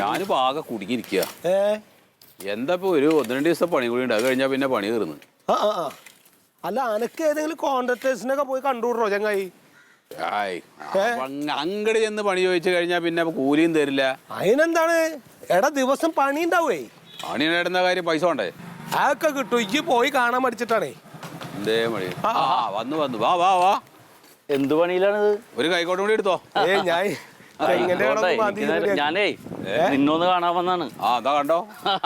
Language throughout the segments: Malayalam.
ഞാനിപ്പോ ആകെ കുടുങ്ങിയിരിക്കുക. എന്താ ഇപ്പൊ ഒരു 1-2 ദിവസം പണി കൂടി ഉണ്ട്, അത് കഴിഞ്ഞാൽ പിന്നെ പണി തീർന്നു. അല്ല അനക്ക് ഏതെങ്കിലും കോൺട്രാക്ടേഴ്സിനൊക്കെ പോയി കണ്ടുവിടറോ ചങ്ങായി? അങ്ങട് ചെന്ന് പണി ചോദിച്ചു കഴിഞ്ഞാൽ പിന്നെ കൂലിയും തരില്ല. അതിനെന്താണ് എടാ, ദിവസം പണി ഉണ്ടാവേ. പണി നേടുന്ന കാര്യം പൈസ വേണ്ടേ? അതൊക്കെ കിട്ടും. ഇജ്ജ് പോയി കാണാൻ പഠിച്ചിട്ടാണേ. എന്തേ മണി? വന്നു വാ വാ വാ. എന്ത് പണിയിലാണിത്? ഒരു കൈക്കോട്ടും കൂടി എടുത്തോ. ഞാനേ നിന്നൊന്ന് കാണാൻ വന്നാണ്. അതാ കണ്ടോ?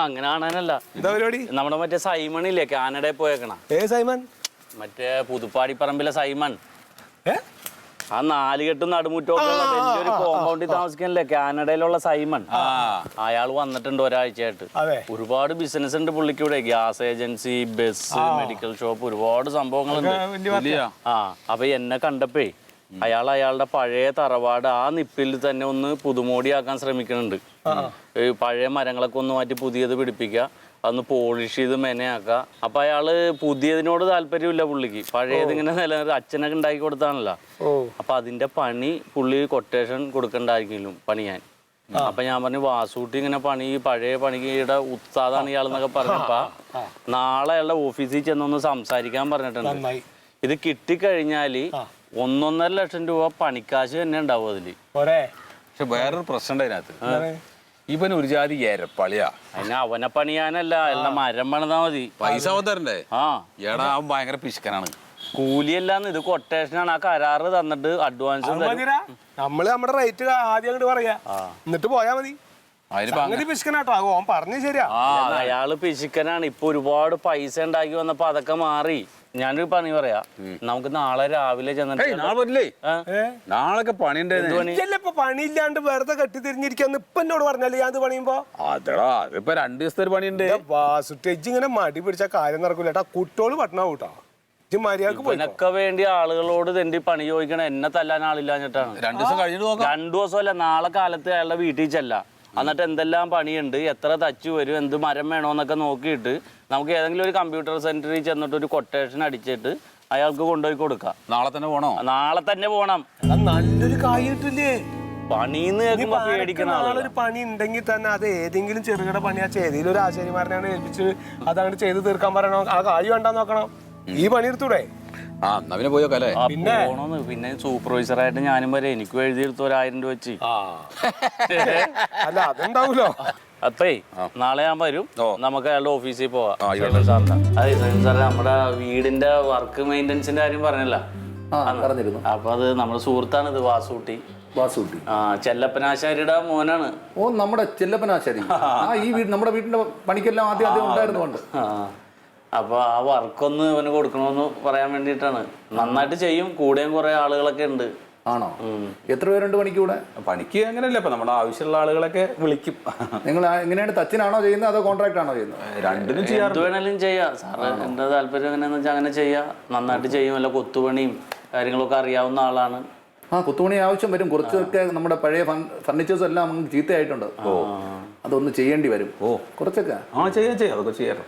അങ്ങനെ കാണാനല്ല, എന്താ പരിപാടി? നമ്മുടെ മറ്റേ സൈമൺ ഇല്ലേ, കാനഡയിൽ പോയേക്കണ. സൈമൺ? മറ്റേ പുതുപ്പാടിപ്പറമ്പിലെ സൈമൺ. ആ 4 കെട്ടും നടുമുറ്റൊക്കെ വലിയൊരു കോമ്പൗണ്ടിൽ താമസിക്കാനല്ലേ, കാനഡയിലുള്ള സൈമൺ. അയാൾ വന്നിട്ടുണ്ട് ഒരാഴ്ചയായിട്ട്. ഒരുപാട് ബിസിനസ് ഉണ്ട് പുള്ളിക്ക് ഇവിടെ. Gas agency, bus, medical shop, ഒരുപാട് സംഭവങ്ങളുണ്ട്. അപ്പൊ എന്നെ കണ്ടപ്പേ അയാളുടെ പഴയ തറവാട് ആ നിപ്പിൽ തന്നെ ഒന്ന് പുതുമോടിയാക്കാൻ ശ്രമിക്കുന്നുണ്ട്. പഴയ മരങ്ങളൊക്കെ ഒന്ന് മാറ്റി പുതിയത് പിടിപ്പിക്കുക, അതൊന്ന് പോളിഷ് ചെയ്ത് മെനയാക്കുക. അപ്പൊ അയാള് പുതിയതിനോട് താല്പര്യമില്ല പുള്ളിക്ക്. പഴയത് ഇങ്ങനെ നിലനിർത്തി അച്ഛനൊക്കെ ഉണ്ടാക്കി കൊടുത്താണല്ലോ. അപ്പൊ അതിന്റെ പണി പുള്ളി കൊട്ടേഷൻ കൊടുക്കണ്ടായിരിക്കും പണിയാൻ. അപ്പൊ ഞാൻ പറഞ്ഞു, വാസൂട്ടി ഇങ്ങനെ പണി, പഴയ പണിയുടെ ഉസ്താദാണ് ഇയാളെന്നൊക്കെ പറഞ്ഞപ്പ നാളെ അയാളുടെ ഓഫീസിൽ ചെന്നൊന്ന് സംസാരിക്കാൻ പറഞ്ഞിട്ടുണ്ട്. ഇത് കിട്ടിക്കഴിഞ്ഞാല് 1.5 ലക്ഷം രൂപ പണിക്കാശ് തന്നെ ഉണ്ടാവും അതില്. പക്ഷെ വേറൊരു പ്രശ്നം ഉണ്ട് അതിനകത്ത്. ഇവന് ഒരു ജാതി ഏരപ്പളിയാ. അതിന് അവനെ പണിയാനല്ല, അയാളുടെ മരം പണിതാ മതി. പൈസ തരണ്ടേ? ഏടാ അവൻ ഭയങ്കര പിശുക്കനാണ്. കൂലിയല്ലാന്ന്, ഇത് കൊട്ടേഷനാണ്. ആ കരാറ് തന്നിട്ട് അഡ്വാൻസ് നമ്മള് നമ്മുടെ റേറ്റ് ആദ്യം അങ്ങോട്ട് പറയാ, എന്നിട്ട് പോയാ മതി. പിശുക്കനാട്ടോ ഓൻ പറഞ്ഞു ശരിയാ. അയാള് പിശുക്കനാണ്. ഇപ്പൊ ഒരുപാട് പൈസ ഉണ്ടാക്കി വന്നപ്പോ അതൊക്കെ മാറി. ഞാനൊരു പണി പറയാ, നമുക്ക് നാളെ രാവിലെ ചെന്നിട്ട്. നാളെ പണിയില്ലാണ്ട് വെറുതെ കെട്ടി തിരിഞ്ഞിരിക്കാന്ന് ഇപ്പൊ എന്നോട് പറഞ്ഞാലേ ഞാൻ പണിയുമ്പോ. അതെടാ അതിപ്പോ 2 ദിവസത്തെ ഒരു പണിയുണ്ട്. വാസുട്ടേജ് ഇങ്ങനെ മടി പിടിച്ച കാര്യം നടക്കൂല കേട്ടാ. കുട്ടിയോള് പട്ടണ കൂട്ടാ. ഇതിനൊക്കെ വേണ്ടി ആളുകളോട് തെണ്ടി പണി ചോദിക്കണം. എന്നെ തല്ലാൻ ആളില്ലാഞ്ഞിട്ടാണ്. 2 ദിവസം കഴിഞ്ഞിട്ട് നോക്കാം. 2 ദിവസമല്ല, നാളെ കാലത്ത് അയാളുടെ വീട്ടിൽ ചെല്ല. എന്നിട്ട് എന്തെല്ലാം പണിയുണ്ട്, എത്ര തച്ചു വരും, എന്ത് മരം വേണോന്നൊക്കെ നോക്കിയിട്ട് നമുക്ക് ഏതെങ്കിലും ഒരു കമ്പ്യൂട്ടർ സെന്ററിൽ ചെന്നിട്ട് ഒരു കൊട്ടേഷൻ അടിച്ചിട്ട് അയാൾക്ക് കൊണ്ടുപോയി കൊടുക്കാം. നാളെ തന്നെ പോണോ? നാളെ തന്നെ പോണം. നല്ലൊരു കായ് കിട്ടില്ലേ പണിന്ന് കേൾക്കുമ്പോ പേടിക്കണം. നാളൊരു പണി ഉണ്ടെങ്കിൽ തന്നെ അത് ഏതെങ്കിലും ചെറുകിട പണിയാ ചെയ്തതിൽ ഒരു ആശാരിമാരനാണ് ഏൽപ്പിച്ച് അതങ്ങോട്ട് ചെയ്ത് തീർക്കാൻ പറയണം. ആ കായ് വേണ്ടാന്ന് നോക്കണം. ഈ പണി എടുത്തൂടെ? പിന്നെ സൂപ്പർവൈസറായിട്ട് ഞാനും വരെ. എനിക്കും എഴുതിയെടുത്ത് 1000 രൂപ വെച്ച്. അല്ല അതുണ്ടാവൂലോ. അപ്പേ നാളെ ഞാൻ വരും, നമുക്ക് അയാളുടെ ഓഫീസിൽ പോവാം. അതെ സാറേ, നമ്മുടെ വീടിന്റെ വർക്ക് മെയിൻ്റെനൻസിന്റെ കാര്യം പറഞ്ഞല്ല. അപ്പൊ അത് നമ്മുടെ സുഹൃത്താണ് ഇത്, വാസൂട്ടി. ചെല്ലപ്പനാശാരിയുടെ മോനാണ്. ഓ, നമ്മുടെ ചെല്ലപ്പനാശാരി. നമ്മുടെ വീടിന്റെ പണിക്കെല്ലാം ആദ്യം ഉണ്ടായിരുന്നുണ്ട്. അപ്പൊ ആ വർക്കൊന്ന് അവന് കൊടുക്കണമെന്ന് പറയാൻ വേണ്ടിയിട്ടാണ്. നന്നായിട്ട് ചെയ്യും, കൂടെയും കുറെ ആളുകളൊക്കെ ഉണ്ട്. ആണോ? എത്ര പേരുണ്ട് പണിക്ക് കൂടെ? പണിക്ക് അങ്ങനെയല്ല, ഇപ്പൊ നമ്മുടെ ആവശ്യമുള്ള ആളുകളൊക്കെ വിളിക്കും. നിങ്ങൾ എങ്ങനെയാണ്, തച്ചിനാണോ ചെയ്യുന്നത് അതോ കോൺട്രാക്ട് ആണോ ചെയ്യുന്നത്? രണ്ടിനും ചെയ്യാം. എന്ത് വേണേലും ചെയ്യാം സാറ്. എന്റെ താല്പര്യം എങ്ങനെയാന്ന് വെച്ചാൽ അങ്ങനെ ചെയ്യാം. നന്നായിട്ട് ചെയ്യും. അല്ല കൊത്തുപണിയും കാര്യങ്ങളൊക്കെ അറിയാവുന്ന ആളാണ്. കൊത്തുപണി ആവശ്യം വരും. കുറച്ചൊക്കെ നമ്മുടെ പഴയ ഫർണിച്ചേഴ്സ് എല്ലാം ചീത്തയായിട്ടുണ്ട്. അതൊന്ന് ചെയ്യേണ്ടി വരും. കുറച്ചൊക്കെ ചെയ്യാം, അതൊക്കെ ചെയ്യാറ്.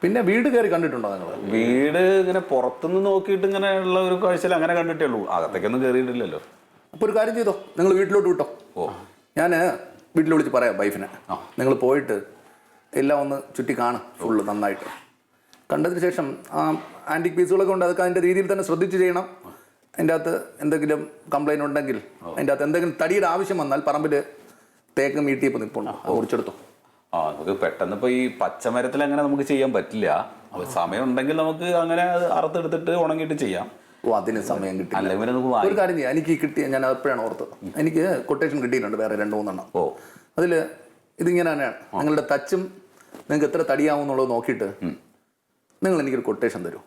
പിന്നെ വീട് കയറി കണ്ടിട്ടുണ്ടോ നിങ്ങൾ? വീട് ഇങ്ങനെ പുറത്തുനിന്ന് നോക്കിയിട്ട് ഇങ്ങനെ ഉള്ള ഒരു കാഴ്ചയിൽ അങ്ങനെ കണ്ടിട്ടേ ഉള്ളൂ. അകത്തേക്കൊന്നും കയറിയിട്ടില്ലല്ലോ. അപ്പോൾ ഒരു കാര്യം ചെയ്തോ, നിങ്ങൾ വീട്ടിലോട്ട് വിട്ടോ. ഞാൻ വീട്ടിൽ വിളിച്ച് പറയാം വൈഫിനെ. നിങ്ങൾ പോയിട്ട് എല്ലാം ഒന്ന് ചുറ്റി കാണും ഫുള്ള് നന്നായിട്ട്. കണ്ടതിന് ശേഷം ആ ആൻറ്റിക് പീസുകളൊക്കെ ഉണ്ട്, അതൊക്കെ അതിൻ്റെ രീതിയിൽ തന്നെ ശ്രദ്ധിച്ച് ചെയ്യണം. അതിൻ്റെ അകത്ത് എന്തെങ്കിലും കംപ്ലൈൻറ്റ് ഉണ്ടെങ്കിൽ, അതിൻ്റെ അകത്ത് എന്തെങ്കിലും തടിയുടെ ആവശ്യം വന്നാൽ പറമ്പിൽ തേക്ക് മീട്ടിയപ്പോൾ നിൽപ്പുണ്ട്, അത് മുറിച്ചെടുത്തോ. നമുക്ക് പെട്ടെന്ന് ഇപ്പോൾ ഈ പച്ചമരത്തിൽ അങ്ങനെ നമുക്ക് ചെയ്യാൻ പറ്റില്ല. അപ്പോൾ സമയം ഉണ്ടെങ്കിൽ നമുക്ക് അങ്ങനെ അറുത്തെടുത്തിട്ട് ഉണങ്ങിയിട്ട് ചെയ്യാം. അതിന് സമയം കിട്ടില്ല. ഒരു കാര്യം ചെയ്യാം, എനിക്ക് കിട്ടിയ, ഞാൻ അപ്പോഴാണ് ഓർത്തത്, എനിക്ക് കൊട്ടേഷൻ കിട്ടിയിട്ടുണ്ട് വേറെ 2-3 എണ്ണം. അതിൽ ഇതിങ്ങനെ തന്നെയാണ്. നിങ്ങളുടെ തച്ചും നിങ്ങൾക്ക് എത്ര തടിയാവും എന്നുള്ളത് നോക്കിയിട്ട് നിങ്ങൾ എനിക്കൊരു കൊട്ടേഷൻ തരും.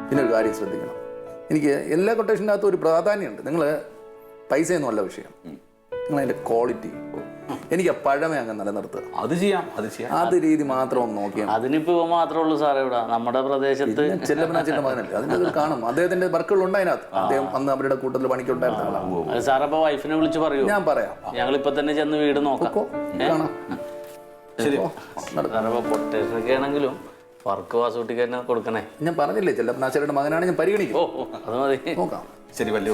പിന്നെ ഒരു കാര്യം ശ്രദ്ധിക്കണം, എനിക്ക് എല്ലാ കൊട്ടേഷൻ്റെ അകത്തും ഒരു പ്രാധാന്യമുണ്ട്. നിങ്ങൾ പൈസയൊന്നും അല്ല വിഷയം, നിങ്ങൾ അതിൻ്റെ ക്വാളിറ്റി. എനിക്ക് ആ പഴമേ അങ്ങ് നിലനിർത്തുക. അത് ചെയ്യാം. അത് രീതി മാത്രം ഒന്ന് നോക്കിയാൽ. അതിനിപ്പോ മാത്രമേ ഉള്ളൂ സാറേ ഇവിടെ നമ്മുടെ പ്രദേശത്ത്. ചെല്ലപ്പനാച്ചിന്റെ മകനല്ലേ, അതിന്റെ കാണും. അദ്ദേഹത്തിന്റെ വർക്കുകളുണ്ട് അതിനകത്ത്. അദ്ദേഹം അന്ന് അവരുടെ കൂട്ടത്തിൽ പണിക്കുണ്ടായിരുന്ന. സാർ അപ്പൊ വൈഫിനെ വിളിച്ച് പറയൂ. ഞാൻ പറയാം. ഞങ്ങൾ ഇപ്പൊ തന്നെ ചെന്ന് വീട് നോക്കാം. പൊട്ടേഷനൊക്കെ ആണെങ്കിലും വർക്ക് വാസൂട്ടിക്ക് തന്നെ കൊടുക്കണേ. ഞാൻ പറഞ്ഞില്ലേ ചെല്ലപ്പനാച്ചിയുടെ മകനാണ്, ഞാൻ പരിഗണിക്കും. അത് മതി. നോക്കാം. ശരി, വലിയ